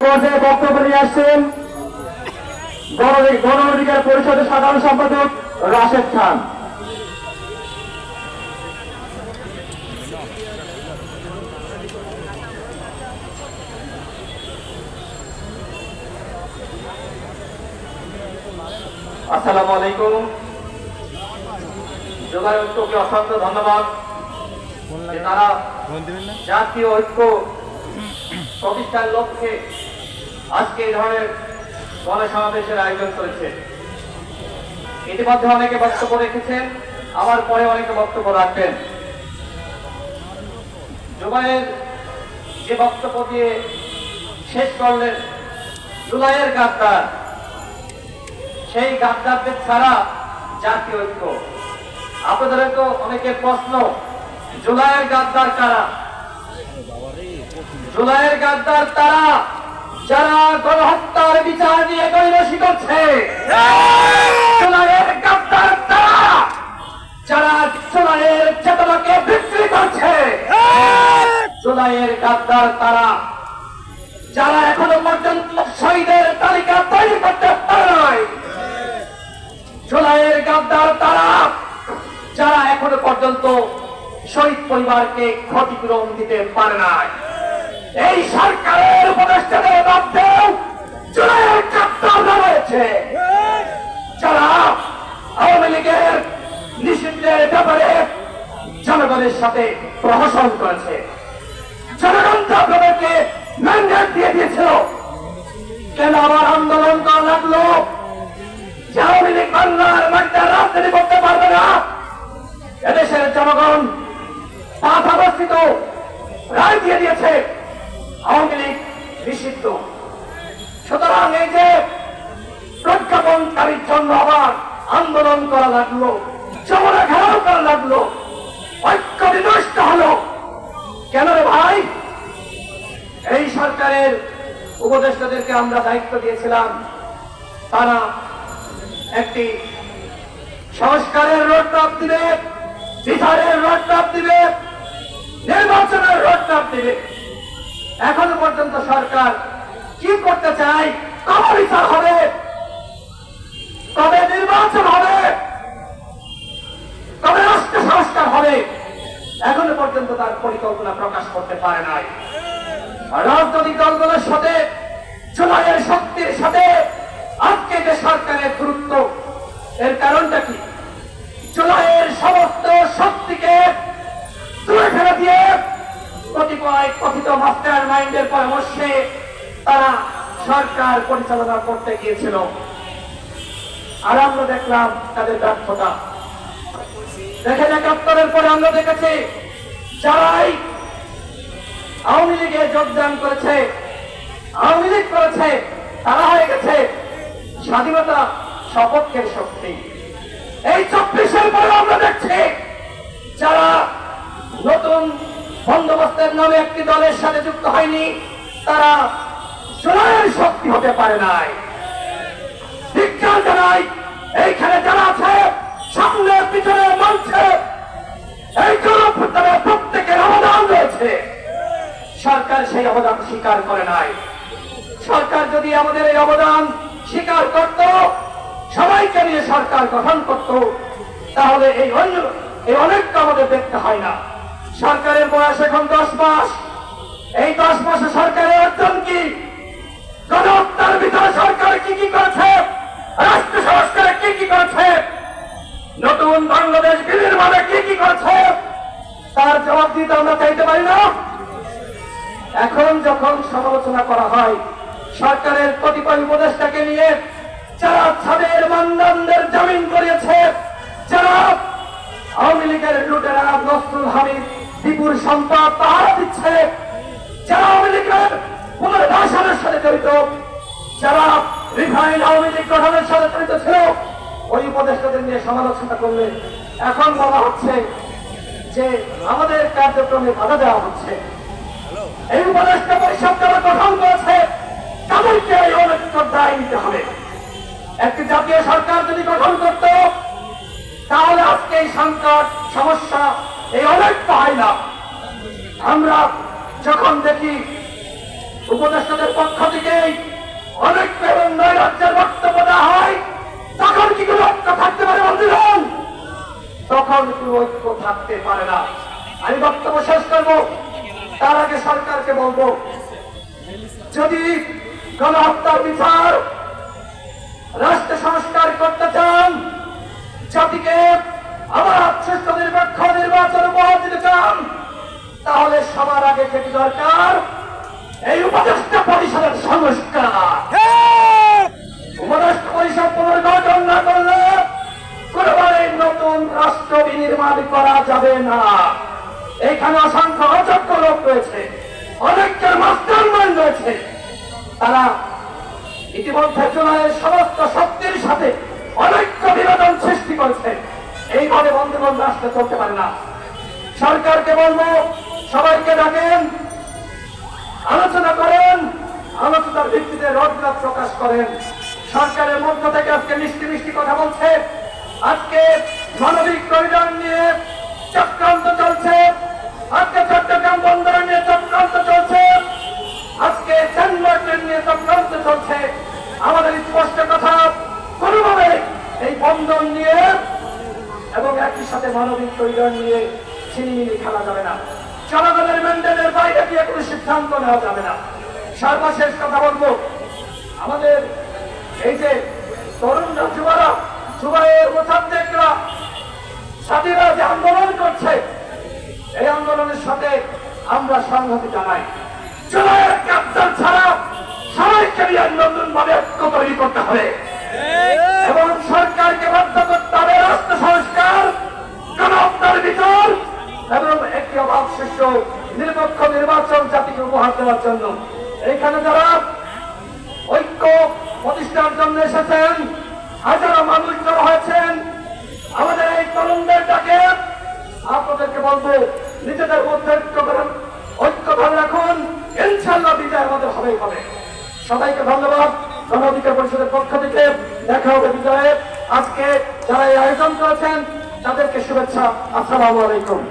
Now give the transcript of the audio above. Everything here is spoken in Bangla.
পর্যায়ে বক্তব্য নিয়ে আসছেন গণ অধিকার পরিষদের সাধারণ সম্পাদক রাশেদ খান। আসসালামু আলাইকুম। যোগাযোগকে অসংখ্য ধন্যবাদ যে তারা জাতীয় ঐক্য প্রতিষ্ঠার লক্ষ্যে আজকে এই ধরনের গণসমাবেশের আয়োজন করেছে। ইতিমধ্যে অনেকে বক্তব্য রেখেছেন, আমার পরে অনেকে বক্তব্য রাখবেন। জুবাইর যে বক্তব্য দিয়ে শেষ করলেন, জুলাইয়ের গাদ্দার, সেই গাদ্দারদের ছাড়া জাতীয় ঐক্য। আপনাদের তো অনেকের প্রশ্ন, জুলাইয়ের গাদ্দার কারা? জুলাইয়ের গাদ্দার তারা যারা গণহত্যার বিচার নিয়ে গৈরসী করছে। জুলাইয়ের গাদ্দার তারা যারা জুলাইয়ের চেতনাকে বিক্রি করছে। জুলাইয়ের গাদ্দার তারা যারা এখনো পর্যন্ত শহীদের তালিকা তৈরি করতে পারে নাই। জুলাইয়ের গাদ্দার তারা যারা এখনো পর্যন্ত শহীদ পরিবারকে ক্ষতিপূরণ দিতে পারে নাই। এই সরকারের উপদেষ্টাদের মধ্যেও জুলাইয়ের গাদ্দাররা রয়েছে, যারা আওয়ামী লীগের নিষিদ্ধের ব্যাপারে জনগণের সাথে প্রহসন করেছে। জনগণ তো আপনাদেরকে ম্যান্ডেট দিয়ে দিয়েছিল, কেন আবার আন্দোলন করা লাগলো? যে আওয়ামী লীগ বাংলার মাটিতে রাজনীতি করতে পারবে না। এদেশের জনগণ 5 আগস্ট রায় দিয়ে দিয়েছে আওয়ামী লীগ নিষিদ্ধ। সুতরাং এই যে প্রজ্ঞাপনকারীর জন্য আবার আন্দোলন করা লাগলো, যমুনা ঘেরাও করা লাগলো, ঐক্য বিনষ্ট হলো কেন রে ভাই? এই সরকারের উপদেষ্টাদেরকে আমরা দায়িত্ব দিয়েছিলাম, তারা একটি সংস্কারের রোডম্যাপ দিবে, বিচারের রোডম্যাপ দিবে, নির্বাচনের রোডম্যাপ দিবে। এখনো পর্যন্ত সরকার কি করতে চায়? কবে বিচার হবে, কবে নির্বাচন হবে, কবে রাষ্ট্র সংস্কার হবে, এখনো পর্যন্ত তার পরিকল্পনা প্রকাশ করতে পারে নাই। রাজনৈতিক দলগুলোর সাথে, জুলাইয়ের শক্তির সাথে আজকে যে সরকারের গুরুত্ব, এর কারণটা কি? জুলাইয়ের সমস্ত শক্তিকে দূরে ফেলে দিয়ে কতিপয় কথিত মাস্টার মাইন্ডের পরামর্শে তারা সরকার পরিচালনা করতে গিয়েছিল। আর আমরা দেখলাম তাদের ব্যর্থতা। দেখেন 71-এর পরে আমরা দেখেছি যারাই আওয়ামী লীগে যোগদান করেছে, আওয়ামী লীগ করেছে, তারা হয়ে গেছে স্বাধীনতা সপক্ষের শক্তি। এই 24-এর পরে আমরা দেখছি যারা নতুন বন্দোবস্তের নামে একটি দলের সাথে যুক্ত হয়নি, তারা জুলাইয়ের শক্তি হতে পারে নাই। বিজ্ঞান জানাই এইখানে যারা আছে, সামনে পিছনে মঞ্চে, এই জনপ্রতিনিধিদের প্রত্যেকের অবদান রয়েছে। সরকার সেই অবদান স্বীকার করে নাই। সরকার যদি আমাদের এই অবদান স্বীকার করত, সবাইকে নিয়ে সরকার গঠন করত, তাহলে এই অনেকটা আমাদের দেখতে হয় না। সরকারের বয়স এখন 10 মাস। এই 10 মাসে সরকারের অর্জন কি? গণহত্যার ভিতরে সরকার কি কি করেছে, রাষ্ট্র সংস্কারে কি কি করেছে, নতুন বাংলাদেশ বিনির্মাণে কি কি করেছে, তার জবাব দিতে আমরা চাইতে পারি না। এখন যখন সমালোচনা করা হয় সরকারের কতিপয় উপদেষ্টাকে নিয়ে, যারা ছাদের মান্দানদের জামিন করিয়েছে, যারা আওয়ামী লীগের লুটেরা নসরুল হামিদ দীপুর সম্পদ পাহারা দিচ্ছে, যারা আওয়ামী লীগের পুনর্বাসনের সাথে জড়িত, যারা রিফাইন আওয়ামী লীগ গঠনের সাথে জড়িত ছিল, ওই উপদেষ্টাদের নিয়ে সমালোচনা করলে এখন বলা হচ্ছে যে আমাদের কার্যক্রমে বাধা দেওয়া হচ্ছে। এই উপদেষ্টা পরিষদ যারা গঠন করেছে তাদেরকে এই অনেক দায় নিতে হবে। একটি জাতীয় সরকার যদি গঠন করত, তাহলে আজকে এই সংকট সমস্যা এই অনেক হয় না। আমরা যখন দেখি উপদেষ্টাদের পক্ষ থেকে অনেক এবং নৈরাজ্যের বক্তব্য দেওয়া হয়, তখন কি কোনো ঐক্য থাকতে পারে বন্ধুগণ? তখন কোনো ঐক্য থাকতে পারে না। আমি বক্তব্য শেষ করব, তার আগে সরকারকে বলবো, যদি গণহত্যার বিচার, রাষ্ট্র সংস্কার করতে চান, জাতিকে আবার সুষ্ঠু নিরপেক্ষ নির্বাচন উপহার দিতে চান, তাহলে সবার আগে যেটি দরকার এই উপদেষ্টা পরিষদের সংস্কার। উপদেষ্টা পরিষদ পুনর্গঠন না করলে কোনোবারই নতুন রাষ্ট্র বিনির্মাণ করা যাবে না। এখানে অসংখ্য অযোগ্য লোক রয়েছে, অনেকের মাস্টারমাইন্ড রয়েছে, তারা ইতিমধ্যে জুলাইয়ের সমস্ত শক্তির সাথে অনৈক্য বিনোদন সৃষ্টি করেছে। এইভাবে বন্ধুগণ রাষ্ট্র চলতে পারে না। সরকারকে বলবো, সবাইকে ডাকেন, আলোচনা করেন, আলোচনার ভিত্তিতে রোডম্যাপ প্রকাশ করেন। সরকারের মধ্য থেকে আজকে মিষ্টি মিষ্টি কথা বলছে, আজকে মানবিক করিডর নিয়ে চক্রান্ত চলছে, আজকে চট্টগ্রাম বন্দর নিয়ে চক্রান্ত চলছে, আজকে সেন্টমার্টিন নিয়ে চক্রান্ত চলছে। আমাদের স্পষ্ট কথা, কোনোভাবে এই বন্দর নিয়ে এবং একই সাথে মানবিক করিডর নিয়ে ছিনিমিনি খেলা যাবে না। জনগণের ম্যান্ডেটের বাইরে গিয়ে কোনো সিদ্ধান্ত নেওয়া যাবে না। সর্বশেষ কথা বলবো, আমাদের এই যে তরুণরা, যুবরা, যুবায়ের মোতাবেকরা, সাথীরা যে আন্দোলন করছে, এই আন্দোলনের সাথে আমরা সংহতি জানাই। জুলাইয়ের ক্যাপ্টেন ছাড়া সবাইকে নিয়ে নতুন ভাবে ঐক্য তৈরি করতে হবে এবং সরকারকে বাধ্য করতে হবে রাষ্ট্র সংস্কার, গণহত্যার বিচার এবং একটি অবাধ সুষ্ঠু নিরপেক্ষ নির্বাচন জাতিকে উপহার দেওয়ার জন্য। এখানে যারা ঐক্য প্রতিষ্ঠার জন্য এসেছেন, হাজারো মানুষ জড়ো হয়েছেন, আমাদের এই তরুণদের ডাকে আপনাদেরকে বলবো, নিজেদের মধ্যে ঐক্য ধরে রাখুন, ইনশাআল্লাহ বিজয় আমাদের হবেই হবে। সবাইকে ধন্যবাদ। গণ অধিকার পরিষদের পক্ষ থেকে দেখা হবে বিজয়ে। আজকে যারা এই আয়োজন করেছেন তাদেরকে শুভেচ্ছা। আসসালামু আলাইকুম।